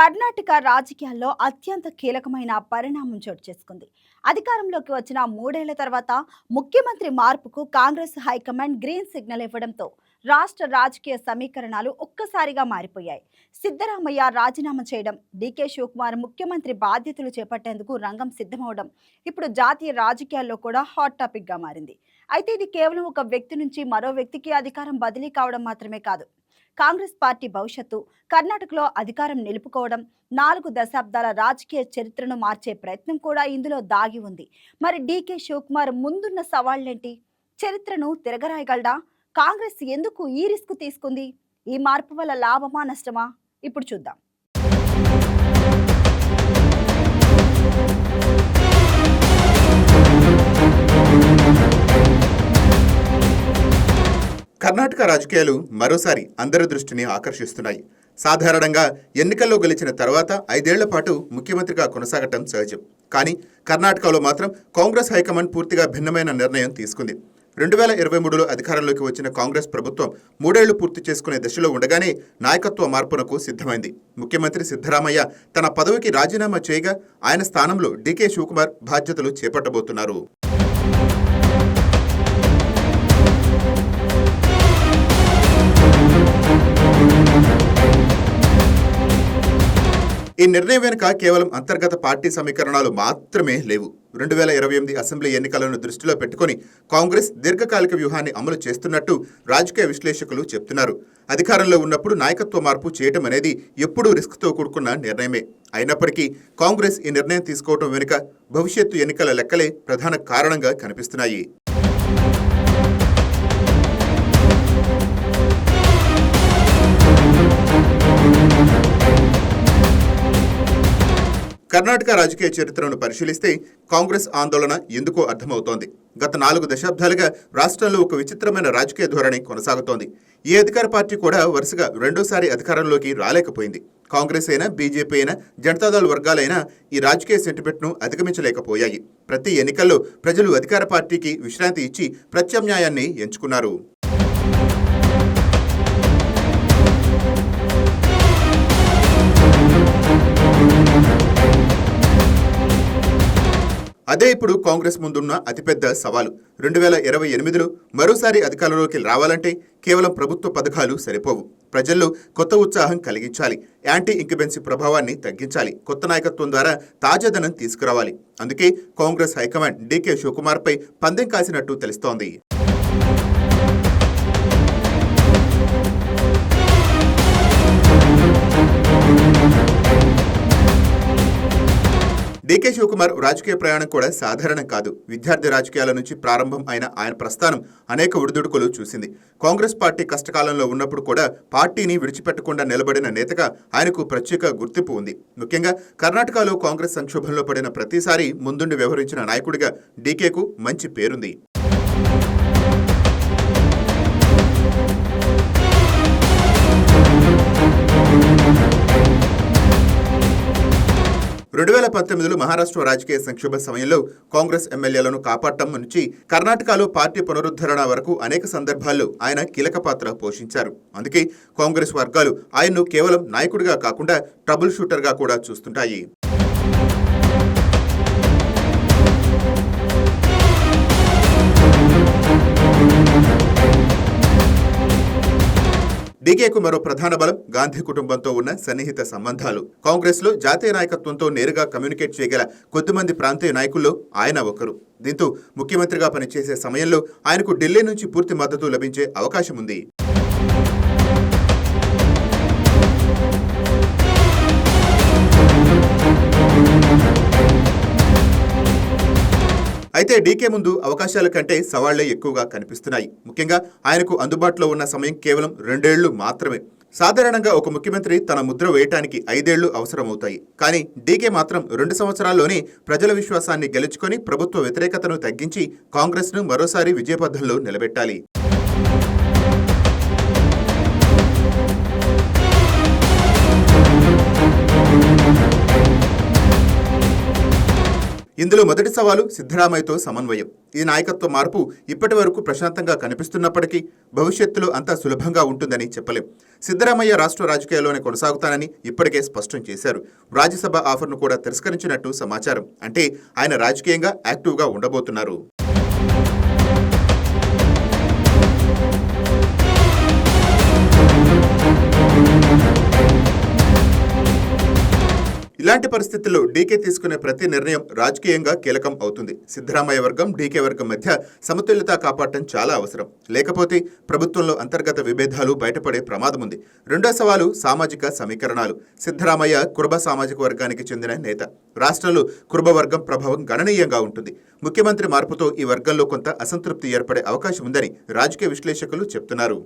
కర్ణాటక రాజకీయాల్లో అత్యంత కీలకమైన పరిణామం చోటు చేసుకుంది. అధికారంలోకి వచ్చిన 3 ఏళ్ల తర్వాత ముఖ్యమంత్రి మార్పుకు కాంగ్రెస్ హైకమాండ్ గ్రీన్ సిగ్నల్ ఇవ్వడంతో రాష్ట్ర రాజకీయ సమీకరణాలు ఒక్కసారిగా మారిపోయాయి. సిద్ధరామయ్య రాజీనామా చేయడం, డీకే శివకుమార్ ముఖ్యమంత్రి బాధ్యతలు చేపట్టేందుకు రంగం సిద్ధమవడం ఇప్పుడు జాతీయ రాజకీయాల్లో కూడా హాట్ టాపిక్ గా మారింది. అయితే ఇది కేవలం ఒక వ్యక్తి నుంచి మరో వ్యక్తికి అధికారం బదిలీ కావడం మాత్రమే కాదు. కాంగ్రెస్ పార్టీ భవిష్యత్తు, కర్ణాటకలో అధికారం నిలుపుకోవడం, 4 దశాబ్దాల రాజకీయ చరిత్రను మార్చే ప్రయత్నం కూడా ఇందులో దాగి ఉంది. మరి డీకే శివకుమార్ ముందున్న సవాళ్లేంటి? చరిత్రను తిరగరాయగలడా? కాంగ్రెస్ ఎందుకు ఈ రిస్క్ తీసుకుంది? ఈ మార్పు వల్ల లాభమా నష్టమా? ఇప్పుడు చూద్దాం. కర్ణాటక రాజకీయాలు మరోసారి అందరి దృష్టిని ఆకర్షిస్తున్నాయి. సాధారణంగా ఎన్నికల్లో గెలిచిన తర్వాత 5 ఏళ్ల పాటు ముఖ్యమంత్రిగా కొనసాగటం సహజం. కానీ కర్ణాటకలో మాత్రం కాంగ్రెస్ హైకమాండ్ పూర్తిగా భిన్నమైన నిర్ణయం తీసుకుంది. 2023లో అధికారంలోకి వచ్చిన కాంగ్రెస్ ప్రభుత్వం 3 ఏళ్లు పూర్తి చేసుకునే దశలో ఉండగానే నాయకత్వ మార్పునకు సిద్ధమైంది. ముఖ్యమంత్రి సిద్ధరామయ్య తన పదవికి రాజీనామా చేయగా ఆయన స్థానంలో డీకే శివకుమార్ బాధ్యతలు చేపట్టబోతున్నారు. ఈ నిర్ణయం వెనుక కేవలం అంతర్గత పార్టీ సమీకరణాలు మాత్రమే లేవు. 2028 అసెంబ్లీ ఎన్నికలను దృష్టిలో పెట్టుకుని కాంగ్రెస్ దీర్ఘకాలిక వ్యూహాన్ని అమలు చేస్తున్నట్టు రాజకీయ విశ్లేషకులు చెప్తున్నారు. అధికారంలో ఉన్నప్పుడు నాయకత్వ మార్పు చేయడం అనేది ఎప్పుడూ రిస్క్తో కూడుకున్న నిర్ణయమే. అయినప్పటికీ కాంగ్రెస్ ఈ నిర్ణయం తీసుకోవడం వెనుక భవిష్యత్తు ఎన్నికల లెక్కలే ప్రధాన కారణంగా కనిపిస్తున్నాయి. కర్ణాటక రాజకీయ చరిత్రను పరిశీలిస్తే కాంగ్రెస్ ఆందోళన ఎందుకో అర్థమవుతోంది. గత 4 దశాబ్దాలుగా రాష్ట్రంలో ఒక విచిత్రమైన రాజకీయ ధోరణి కొనసాగుతోంది. ఏ అధికార పార్టీ కూడా వరుసగా రెండోసారి అధికారంలోకి రాలేకపోయింది. కాంగ్రెస్ అయినా, బీజేపీ అయినా, జనతాదళ్ వర్గాలైనా ఈ రాజకీయ సెంటిమెంట్ను అధిగమించలేకపోయాయి. ప్రతి ఎన్నికల్లో ప్రజలు అధికార పార్టీకి విశ్రాంతి ఇచ్చి ప్రత్యామ్నాయాన్ని ఎంచుకున్నారు. అదే ఇప్పుడు కాంగ్రెస్ ముందున్న అతిపెద్ద సవాలు. 2028లో మరోసారి అధికారంలోకి రావాలంటే కేవలం ప్రభుత్వ పథకాలు సరిపోవు. ప్రజల్లో కొత్త ఉత్సాహం కలిగించాలి, యాంటీ ఇంక్యుబెన్సీ ప్రభావాన్ని తగ్గించాలి, కొత్త నాయకత్వం ద్వారా తాజాదనం తీసుకురావాలి. అందుకే కాంగ్రెస్ హైకమాండ్ డీకే శివకుమార్పై పందెం కాసినట్టు తెలుస్తోంది. డీకే శివకుమార్ రాజకీయ ప్రయాణం కూడా సాధారణం కాదు. విద్యార్థి రాజకీయాల నుంచి ప్రారంభం అయిన ఆయన ప్రస్థానం అనేక ఒడిదుడుకులు చూసింది. కాంగ్రెస్ పార్టీ కష్టకాలంలో ఉన్నప్పుడు కూడా పార్టీని విడిచిపెట్టకుండా నిలబడిన నేతగా ఆయనకు ప్రత్యేక గుర్తింపు ఉంది. ముఖ్యంగా కర్ణాటకలో కాంగ్రెస్ సంక్షోభంలో పడిన ప్రతిసారి ముందుండి వ్యవహరించిన నాయకుడిగా డీకేకు మంచి పేరుంది. మహారాష్ట్ర రాజకీయ సంక్షోభ సమయంలో కాంగ్రెస్ ఎమ్మెల్యేలను కాపాడటం నుంచి కర్ణాటకలో పార్టీ పునరుద్ధరణ వరకు అనేక సందర్భాల్లో ఆయన కీలక పాత్ర పోషించారు. అందుకే కాంగ్రెస్ వర్గాలు ఆయన్ను కేవలం నాయకుడిగా కాకుండా ట్రబుల్ షూటర్గా కూడా చూస్తుంటాయి. డీకేకు మరో ప్రధాన బలం గాంధీ కుటుంబంతో ఉన్న సన్నిహిత సంబంధాలు. కాంగ్రెస్ లో జాతీయ నాయకత్వంతో నేరుగా కమ్యూనికేట్ చేయగల కొద్దిమంది ప్రాంతీయ నాయకుల్లో ఆయన ఒకరు. దీంతో ముఖ్యమంత్రిగా పనిచేసే సమయంలో ఆయనకు ఢిల్లీ నుంచి పూర్తి మద్దతు లభించే అవకాశం ఉంది. అయితే డీకే ముందు అవకాశాల కంటే సవాళ్లే ఎక్కువగా కనిపిస్తున్నాయి. ముఖ్యంగా ఆయనకు అందుబాటులో ఉన్న సమయం కేవలం 2 ఏళ్లు మాత్రమే. సాధారణంగా ఒక ముఖ్యమంత్రి తన ముద్ర వేయటానికి 5 ఏళ్లు అవసరమవుతాయి. కానీ డీకే మాత్రం 2 సంవత్సరాల్లోనే ప్రజల విశ్వాసాన్ని గెలుచుకొని ప్రభుత్వ వ్యతిరేకతను తగ్గించి కాంగ్రెస్ను మరోసారి విజయపథంలో నిలబెట్టాలి. ఇందులో మొదటి సవాలు సిద్ధరామయ్యతో సమన్వయం. ఈ నాయకత్వ మార్పు ఇప్పటి వరకు ప్రశాంతంగా కనిపిస్తున్నప్పటికీ భవిష్యత్తులో అంతా సులభంగా ఉంటుందని చెప్పలేం. సిద్ధరామయ్య రాష్ట్ర రాజకీయాల్లోనే కొనసాగుతానని ఇప్పటికే స్పష్టం చేశారు. రాజ్యసభ ఆఫర్ను కూడా తిరస్కరించినట్టు సమాచారం. అంటే ఆయన రాజకీయంగా యాక్టివ్గా ఉండబోతున్నారు. ఇలాంటి పరిస్థితుల్లో డీకే తీసుకునే ప్రతి నిర్ణయం రాజకీయంగా కీలకం అవుతుంది. సిద్ధరామయ్య వర్గం, డీకే వర్గం మధ్య సమతుల్యత కాపాడటం చాలా అవసరం. లేకపోతే ప్రభుత్వంలో అంతర్గత విభేదాలు బయటపడే ప్రమాదం ఉంది. రెండో సవాలు సామాజిక సమీకరణాలు. సిద్ధరామయ్య కుర్బ సామాజిక వర్గానికి చెందిన నేత. రాష్ట్రంలో కుర్బ వర్గం ప్రభావం గణనీయంగా ఉంటుంది. ముఖ్యమంత్రి మార్పుతో ఈ వర్గంలో కొంత అసంతృప్తి ఏర్పడే అవకాశం ఉందని రాజకీయ విశ్లేషకులు చెప్తున్నారు.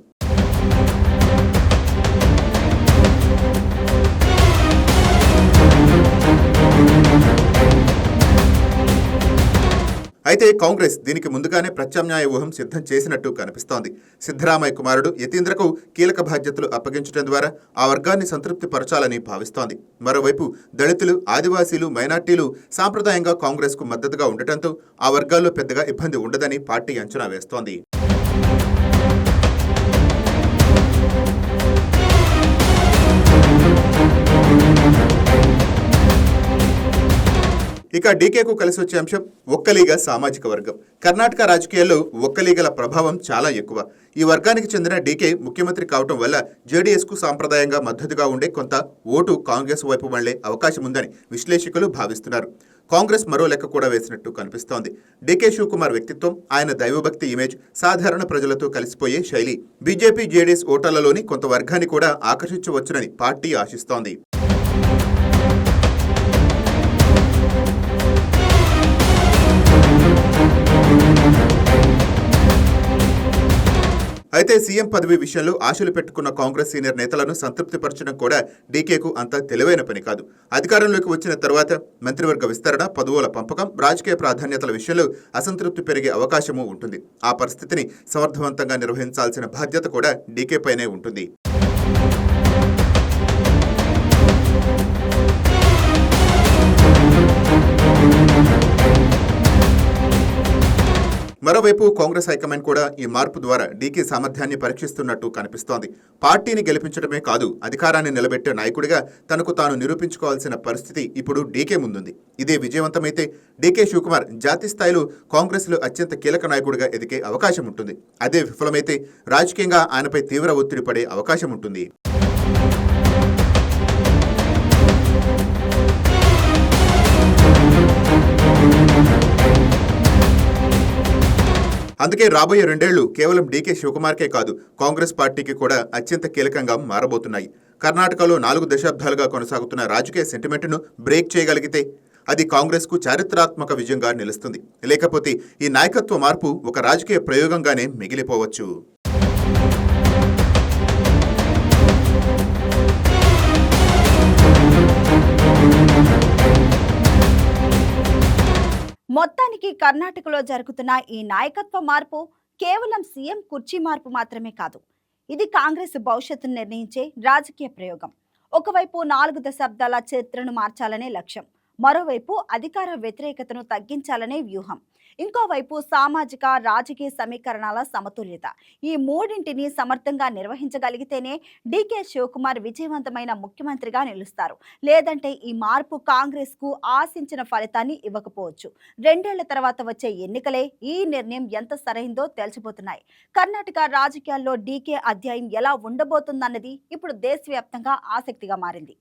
అయితే కాంగ్రెస్ దీనికి ముందుగానే ప్రత్యామ్నాయ వ్యూహం సిద్ధం చేసినట్టు కనిపిస్తోంది. సిద్ధరామయ్య కుమారుడు యతీంద్రకు కీలక బాధ్యతలు అప్పగించడం ద్వారా ఆ వర్గాన్ని సంతృప్తి పరచాలని భావిస్తోంది. మరోవైపు దళితులు, ఆదివాసీలు, మైనార్టీలు సాంప్రదాయంగా కాంగ్రెస్కు మద్దతుగా ఉండటంతో ఆ వర్గాల్లో పెద్దగా ఇబ్బంది ఉండదని పార్టీ అంచనా వేస్తోంది. ఇక డీకేకు కలిసి వచ్చే అంశం ఒక్కలీగ సామాజిక వర్గం. కర్ణాటక రాజకీయాల్లో ఒక్కలీగల ప్రభావం చాలా ఎక్కువ. ఈ వర్గానికి చెందిన డీకే ముఖ్యమంత్రి కావటం వల్ల జేడీఎస్కు సాంప్రదాయంగా మద్దతుగా ఉండే కొంత ఓటు కాంగ్రెస్ వైపు మళ్లే అవకాశం ఉందని విశ్లేషకులు భావిస్తున్నారు. కాంగ్రెస్ మరో లెక్క కూడా వేసినట్టు కనిపిస్తోంది. డీకే శివకుమార్ వ్యక్తిత్వం, ఆయన దైవభక్తి ఇమేజ్, సాధారణ ప్రజలతో కలిసిపోయే శైలి బీజేపీ, జేడీఎస్ ఓటర్లలోని కొంత వర్గాన్ని కూడా ఆకర్షించవచ్చునని పార్టీ ఆశిస్తోంది. అయితే సీఎం పదవి విషయంలో ఆశలు పెట్టుకున్న కాంగ్రెస్ సీనియర్ నేతలను సంతృప్తిపరచడం కూడా డీకేకు అంత తెలివైన పని కాదు. అధికారంలోకి వచ్చిన తర్వాత మంత్రివర్గ విస్తరణ, పదవుల పంపకం, రాజకీయ ప్రాధాన్యతల విషయంలో అసంతృప్తి పెరిగే అవకాశమూ ఉంటుంది. ఆ పరిస్థితిని సమర్థవంతంగా నిర్వహించాల్సిన బాధ్యత కూడా డీకే పైనే ఉంటుంది. మరోవైపు కాంగ్రెస్ హైకమాండ్ కూడా ఈ మార్పు ద్వారా డీకే సామర్థ్యాన్ని పరీక్షిస్తున్నట్టు కనిపిస్తోంది. పార్టీని గెలిపించడమే కాదు, అధికారాన్ని నిలబెట్టే నాయకుడిగా తనకు తాను నిరూపించుకోవాల్సిన పరిస్థితి ఇప్పుడు డీకే ముందుంది. ఇదే విజయవంతమైతే డీకే శివకుమార్ జాతీయ స్థాయిలో కాంగ్రెస్లో అత్యంత కీలక నాయకుడిగా ఎదిగే అవకాశం ఉంటుంది. అదే విఫలమైతే రాజకీయంగా ఆయనపై తీవ్ర ఒత్తిడి పడే అవకాశం ఉంటుంది. అందుకే రాబోయే 2 ఏళ్లు కేవలం డీకే శివకుమార్కే కాదు, కాంగ్రెస్ పార్టీకి కూడా అత్యంత కీలకంగా మారబోతున్నాయి. కర్ణాటకలో 4 దశాబ్దాలుగా కొనసాగుతున్న రాజకీయ సెంటిమెంట్ను బ్రేక్ చేయగలిగితే అది కాంగ్రెస్కు చారిత్రాత్మక విజయంగా నిలుస్తుంది. లేకపోతే ఈ నాయకత్వ మార్పు ఒక రాజకీయ ప్రయోగంగానే మిగిలిపోవచ్చు. మొత్తానికి కర్ణాటకలో జరుగుతున్న ఈ నాయకత్వ మార్పు కేవలం సీఎం కుర్చీ మార్పు మాత్రమే కాదు. ఇది కాంగ్రెస్ భవిష్యత్తును నిర్ణయించే రాజకీయ ప్రయోగం. ఒకవైపు 4 దశాబ్దాల చరిత్రను మార్చాలనే లక్ష్యం, మరోవైపు అధికార వ్యతిరేకతను తగ్గించాలనే వ్యూహం, ఇంకోవైపు సామాజిక రాజకీయ సమీకరణాల సమతుల్యత. ఈ మూడింటిని సమర్థంగా నిర్వహించగలిగితేనే డీకే శివకుమార్ విజయవంతమైన ముఖ్యమంత్రిగా నిలుస్తారు. లేదంటే ఈ మార్పు కాంగ్రెస్కు ఆశించిన ఫలితాన్ని ఇవ్వకపోవచ్చు. 2 ఏళ్ల తర్వాత వచ్చే ఎన్నికలే ఈ నిర్ణయం ఎంత సరైందో తేల్చిపోతున్నాయి. కర్ణాటక రాజకీయాల్లో డీకే అధ్యాయం ఎలా ఉండబోతుందన్నది ఇప్పుడు దేశవ్యాప్తంగా ఆసక్తిగా మారింది.